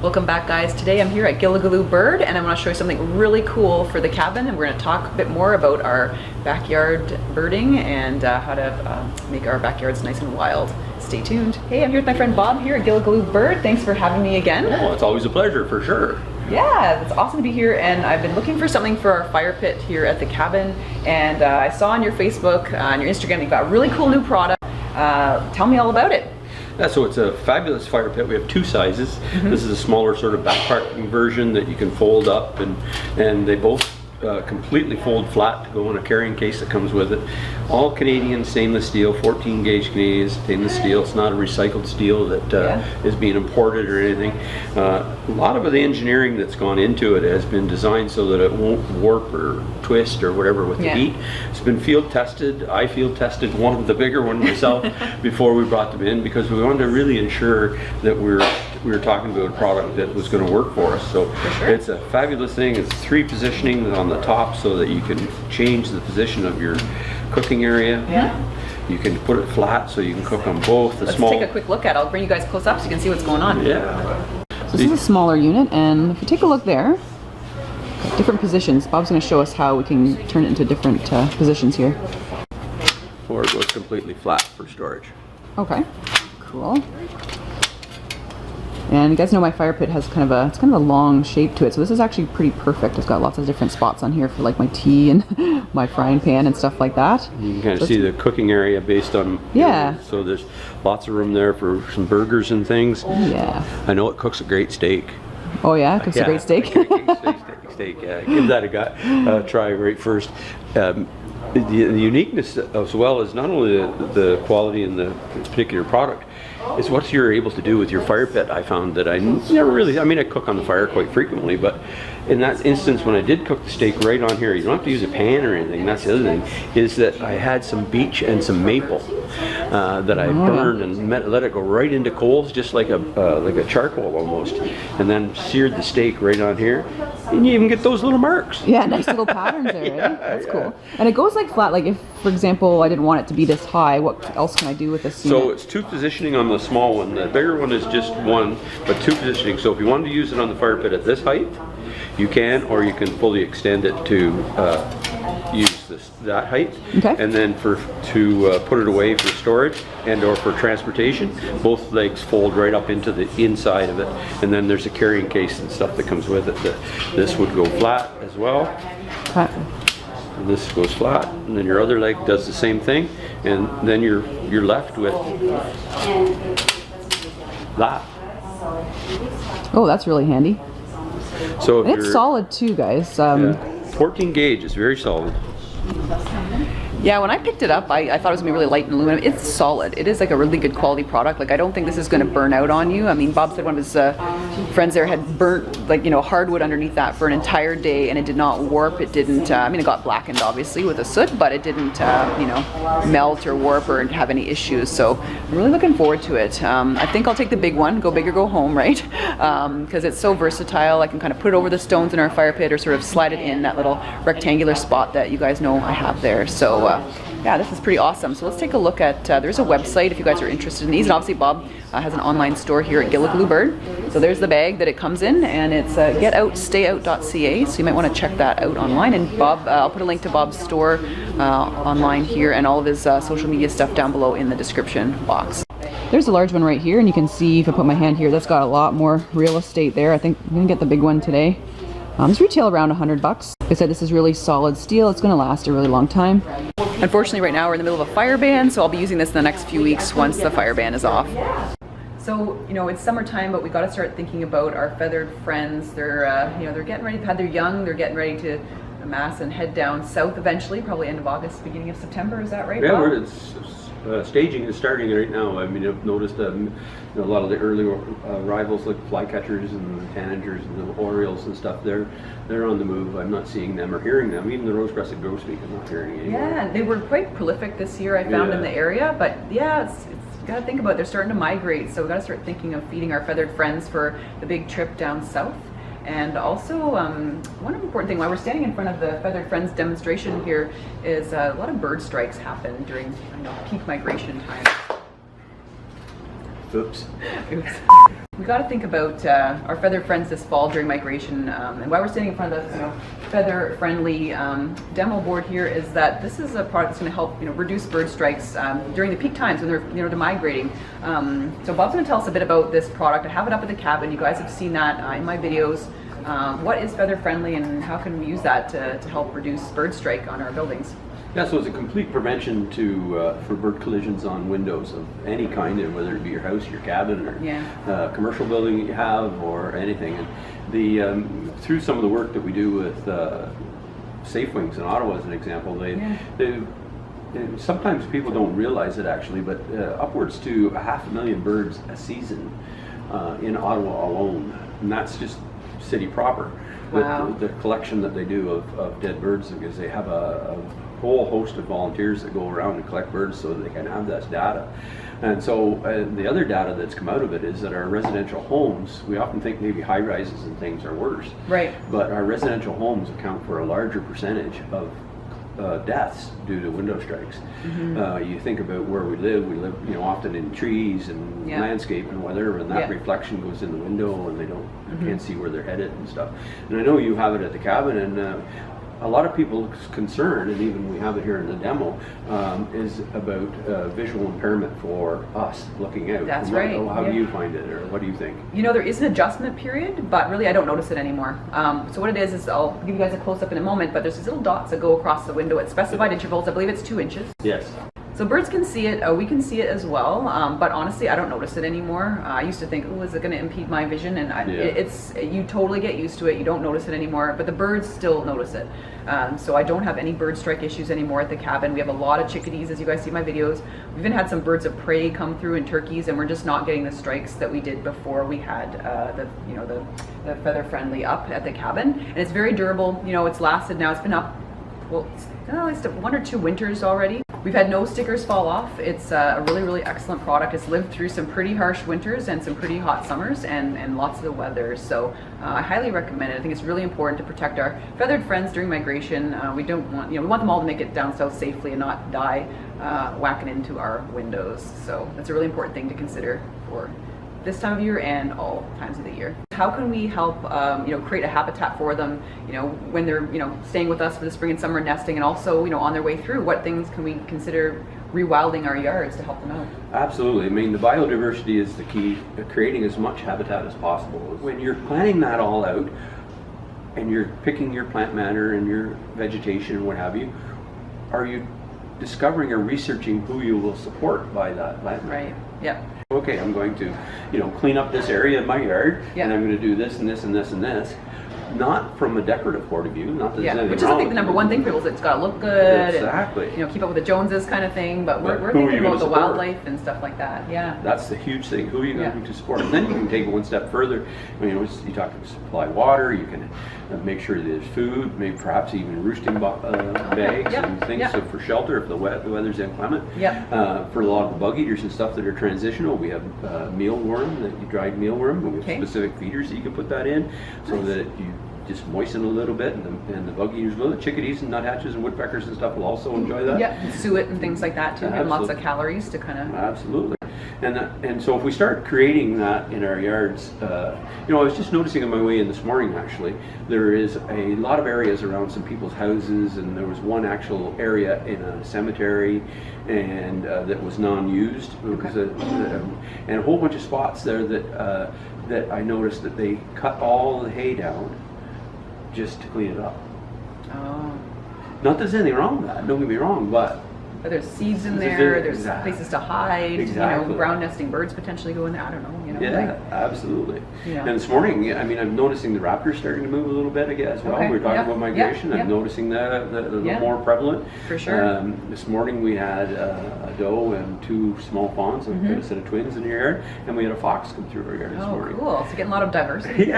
Welcome back, guys. Today I'm here at Gilligallou Bird and I want to show you something really cool for the cabin, and we're going to talk a bit more about our backyard birding and how to make our backyards nice and wild. Stay tuned. Hey, I'm here with my friend Bob here at Gilligallou Bird. Thanks for having me again. Oh, it's always a pleasure, for sure. Yeah, it's awesome to be here, and I've been looking for something for our fire pit here at the cabin, and I saw on your Facebook, on your Instagram, you've got a really cool new product. Tell me all about it. Yeah, so it's a fabulous fire pit. We have two sizes. This is a smaller sort of backparking version that you can fold up, and they both completely fold flat to go in a carrying case that comes with it. All Canadian stainless steel, 14 gauge Canadian stainless steel. It's not a recycled steel that is being imported or anything. A lot of the engineering that's gone into it has been designed so that it won't warp or twist or whatever with the heat. It's been field tested. I field tested one of the bigger one myself before we brought them in, because we wanted to really ensure that we were talking about a product that was going to work for us. So it's a fabulous thing. It's 3 positioning on the top so that you can change the position of your cooking area. You can put it flat so you can cook on both. Let's take a quick look at it. I'll bring you guys close up so you can see what's going on. So this is a smaller unit, and if you take a look there, got different positions. Bob's going to show us how we can turn it into different positions here. Or it goes completely flat for storage. Okay, cool. And you guys know my fire pit has kind of a long shape to it, so this is actually pretty perfect. It's got lots of different spots on here for like my tea and my frying pan and stuff like that. You can kind of see the cooking area based on, so there's lots of room there for some burgers and things. I know it cooks a great steak. Oh yeah, it cooks a great steak. Steak, yeah. Give that a try right first. The uniqueness as well is not only the quality in the particular product, it's what you're able to do with your fire pit. I found that I never really, I cook on the fire quite frequently, but in that instance when I did cook the steak right on here, you don't have to use a pan or anything. That's the other thing, is that I had some beech and some maple that I burned and let it go right into coals, just like a charcoal almost, and then seared the steak right on here. And you even get those little marks. Yeah, nice little patterns there, right? That's cool. And it goes like flat, like if, for example, I didn't want it to be this high, what else can I do with this unit? So it's 2 positioning on the small one. The bigger one is just 1, but 2 positioning. So if you wanted to use it on the fire pit at this height, you can, or you can fully extend it to use that height. And then to put it away for storage and or for transportation, both legs fold right up into the inside of it, and then there's a carrying case and stuff that comes with it. This would go flat as well. And this goes flat, and then your other leg does the same thing, and then you're left with that. Oh, that's really handy. So it's solid too, guys. 14 gauge is very solid. Yeah, when I picked it up, I thought it was going to be really light and aluminum. It's solid. It is like a really good quality product. Like, I don't think this is going to burn out on you. I mean, Bob said one of his friends there had burnt, like, hardwood underneath that for an entire day, and it did not warp. It didn't, it got blackened, obviously, with the soot, but it didn't, melt or warp or have any issues. So I'm really looking forward to it. I think I'll take the big one, go big or go home, right? Because it's so versatile. I can kind of put it over the stones in our fire pit or sort of slide it in that little rectangular spot that you guys know I have there. So yeah, this is pretty awesome. So let's take a look at, there's a website if you guys are interested in these, and obviously Bob has an online store here at Gilligallou Bird. So there's the bag that it comes in, and it's getoutstayout.ca, so you might want to check that out online. And Bob, I'll put a link to Bob's store online here, and all of his social media stuff down below in the description box. There's a large one right here, and you can see if I put my hand here, that's got a lot more real estate there. I think I'm gonna get the big one today. It's retail around $100. Like I said, this is really solid steel. It's going to last a really long time. Unfortunately, right now we're in the middle of a fire ban, so I'll be using this in the next few weeks once the fire ban is off. So, it's summertime, but we got to start thinking about our feathered friends. They're, they're getting ready. They've had their young. They're getting ready to amass and head down south eventually, probably end of August, beginning of September. Is that right, Bob? Yeah, staging is starting right now. I've noticed a lot of the early arrivals, like flycatchers and the tanagers and the orioles and stuff. They're on the move. I'm not seeing them or hearing them. Even the rose-breasted grosbeak, I'm not hearing anymore. Yeah, they were quite prolific this year, I found, in the area. But yeah, it's got to think about it. They're starting to migrate, so we got to start thinking of feeding our feathered friends for the big trip down south. And also, one important thing, while we're standing in front of the Feathered Friends demonstration here, is a lot of bird strikes happen during peak migration time. Oops. Oops. We got to think about our feathered friends this fall during migration, and why we're sitting in front of this, feather-friendly demo board here is that this is a product that's going to help, reduce bird strikes during the peak times when they're migrating. So Bob's going to tell us a bit about this product. I have it up at the cabin. You guys have seen that in my videos. What is feather-friendly, and how can we use that to help reduce bird strike on our buildings? Yeah, so it's a complete prevention for bird collisions on windows of any kind, whether it be your house, your cabin, or commercial building that you have, or anything. And through some of the work that we do with Safe Wings in Ottawa, as an example, sometimes people don't realize it actually, but upwards to 500,000 birds a season in Ottawa alone, and that's just city proper. Wow. The collection that they do of dead birds, because they have a whole host of volunteers that go around and collect birds so that they can have that data. And so the other data that's come out of it is that our residential homes, we often think maybe high rises and things are worse. Right. But our residential homes account for a larger percentage of deaths due to window strikes. Mm-hmm. You think about where we live often in trees and landscape and whatever, and that reflection goes in the window, and they can't see where they're headed and stuff. And I know you have it at the cabin, and a lot of people's concern, and even we have it here in the demo, is about visual impairment for us looking out. That's right. How do you find it, or what do you think? There is an adjustment period, but really I don't notice it anymore. So what it is I'll give you guys a close-up in a moment, but there's these little dots that go across the window at specified intervals. I believe it's 2 inches. Yes. So birds can see it, we can see it as well, but honestly I don't notice it anymore. I used to think, oh, is it going to impede my vision? And you totally get used to it, you don't notice it anymore, but the birds still notice it. So I don't have any bird strike issues anymore at the cabin. We have a lot of chickadees, as you guys see in my videos. We've even had some birds of prey come through, and turkeys, and we're just not getting the strikes that we did before we had the feather friendly up at the cabin. And it's very durable. It's lasted now, it's been up, well, at least 1 or 2 winters already. We've had no stickers fall off. It's a really, really excellent product. It's lived through some pretty harsh winters and some pretty hot summers and lots of the weather. So I highly recommend it. I think it's really important to protect our feathered friends during migration. We don't want, we want them all to make it down south safely and not die whacking into our windows. So that's a really important thing to consider for this time of year and all times of the year. How can we help create a habitat for them when they're staying with us for the spring and summer nesting, and also on their way through? What things can we consider rewilding our yards to help them out? Absolutely. I mean, the biodiversity is the key, creating as much habitat as possible. When you're planning that all out and you're picking your plant matter and your vegetation and what have you, are you discovering or researching who you will support by that plant matter? Right. Yeah. Okay, I'm going to, clean up this area in my yard, and I'm going to do this and this and this and this. Not from a decorative point of view, not that there's anything which is I think the number one thing for people is it's got to look good. Exactly. And, keep up with the Joneses kind of thing, but we're thinking about the wildlife and stuff like that. Yeah. That's the huge thing. Who are you going to support? And then you can take it one step further. You talk about supply water. You can make sure there's food, maybe perhaps even roosting bags and things so for shelter if the weather's inclement. For a lot of the bug eaters and stuff that are transitional, we have mealworm, dried mealworm. We have specific feeders that you can put that in, so that you just moisten a little bit, and the bug eaters will. The chickadees and nuthatches and woodpeckers and stuff will also enjoy that. Yeah, suet and things like that too. And lots of calories to kind of. Absolutely. And so if we start creating that in our yards, I was just noticing on my way in this morning, actually, there is a lot of areas around some people's houses, and there was one actual area in a cemetery and that was non-used. And a whole bunch of spots there that I noticed that they cut all the hay down just to clean it up. Oh. Not that there's anything wrong with that, don't get me wrong, but there's seeds in there, there's places to hide, ground nesting birds potentially go in there, I don't know. Absolutely. And this morning, I'm noticing the raptors starting to move a little bit again as well. We were talking about migration. I'm noticing that a little more prevalent. For sure. This morning we had a doe and 2 small fawns, a set of twins in the yard, and we had a fox come through our yard this morning. Oh, cool. So getting a lot of diversity.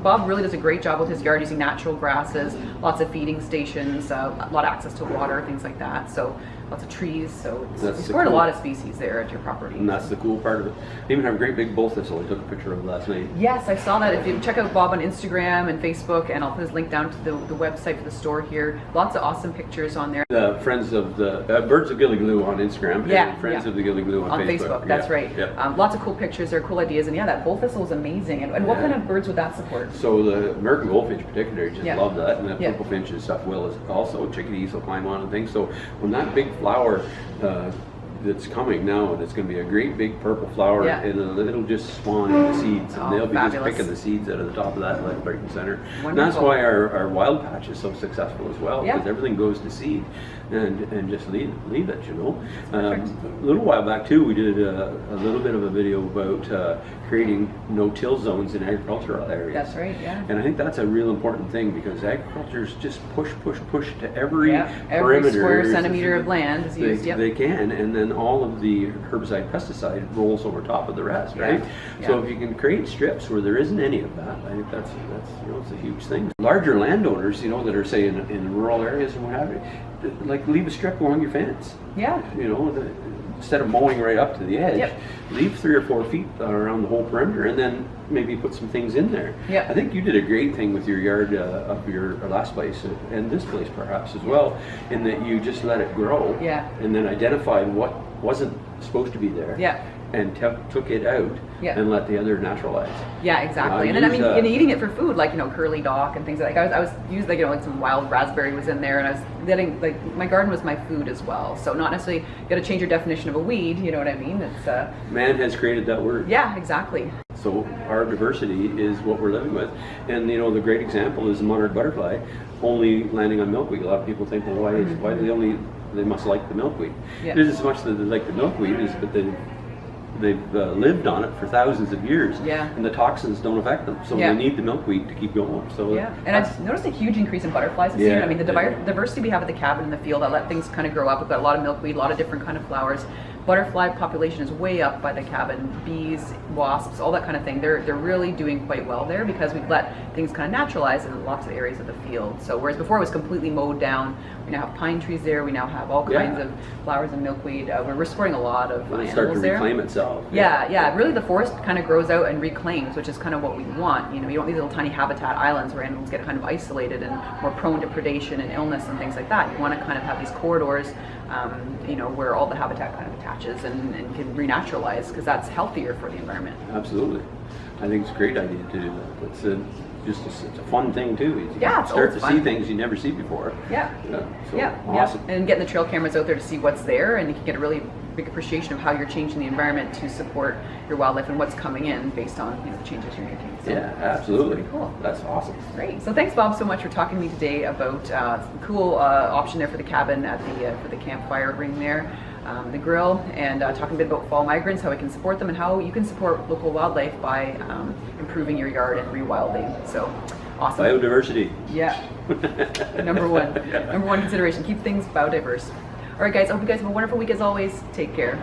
Bob really does a great job with his yard using natural grasses, lots of feeding stations, a lot of access to water, things like that. So lots of trees. So you support a lot of species there at your property. And that's the cool part of it. They even have a great big bull thistle. I took a picture of last night. Yes, I saw that. If you check out Bob on Instagram and Facebook, and I'll put his link down to the website for the store here. Lots of awesome pictures on there. The Friends of the Birds of Gilligallou on Instagram. Yeah, and Friends of the Gilligallou on Facebook. That's right. Yeah. Lots of cool pictures there, cool ideas, and yeah, that bull thistle is amazing. And what kind of birds would that support? So the American goldfinch in particular just love that, and the purple finch and stuff will also. Chickadees will climb on and things. So when that big flower that's coming now, and it's going to be a great big purple flower, and it'll just spawn into seeds, and they'll be just picking the seeds out of the top of that left, right, and center. Wonderful. And that's why our wild patch is so successful as well, because everything goes to seed and just leave it, you know. A little while back too, we did a little bit of a video about creating no-till zones in agricultural areas. That's right, yeah. And I think that's a real important thing, because agriculture's just push to every perimeter, square centimeter of land is used. They can, and then all of the herbicide pesticide rolls over top of the rest, right? So if you can create strips where there isn't any of that, I think that's you know, it's a huge thing. Larger landowners, you know, that are say in rural areas and what have you, like leave a strip along your fence. Yeah. You know, instead of mowing right up to the edge, leave 3 or 4 feet around the whole perimeter, and then maybe put some things in there. I think you did a great thing with your yard of your last place and this place perhaps as well, in that you just let it grow, and then identified what wasn't supposed to be there, and took it out, and let the other naturalize. Yeah, exactly. And then I mean, and eating it for food, like, you know, curly dock and things like that. I was using, like, you know, like some wild raspberry was in there, and I was getting, like, my garden was my food as well. So not necessarily got to change your definition of a weed, you know what I mean? It's man has created that word. Yeah, exactly. So our diversity is what we're living with. And you know, the great example is the monarch butterfly only landing on milkweed. A lot of people think, well, why do they must like the milkweed. It isn't so much that they like the milkweed, but they've lived on it for thousands of years, and the toxins don't affect them, so they need the milkweed to keep going. So and I've noticed a huge increase in butterflies this year. I mean, the diversity we have at the cabin in the field, I let things kind of grow up. We've got a lot of milkweed, a lot of different kind of flowers. Butterfly population is way up by the cabin. Bees, wasps, all that kind of thing. They're really doing quite well there, because we've let things kind of naturalize in lots of areas of the field. So whereas before it was completely mowed down, we now have pine trees there. We now have all kinds of flowers and milkweed. We're restoring a lot of animals start to there. Reclaim itself. Really, the forest kind of grows out and reclaims, which is kind of what we want. You know, you don't need little tiny habitat islands where animals get kind of isolated and more prone to predation and illness and things like that. You want to kind of have these corridors, you know, where all the habitat kind of attaches and can renaturalize, because that's healthier for the environment. Absolutely. I think it's a great idea to do that. It's a fun thing too. You start to see things you never see before. Awesome. And getting the trail cameras out there to see what's there, and you can get a really big appreciation of how you're changing the environment to support your wildlife and what's coming in based on, you know, the changes you're making. So absolutely. Pretty cool. That's awesome. Great. So thanks, Bob, so much for talking to me today about the cool option there for the cabin at for the campfire ring there. The grill, and talking a bit about fall migrants, how we can support them, and how you can support local wildlife by improving your yard and rewilding. So awesome. Biodiversity. Yeah. Number one consideration. Keep things biodiverse. All right, guys. I hope you guys have a wonderful week as always. Take care.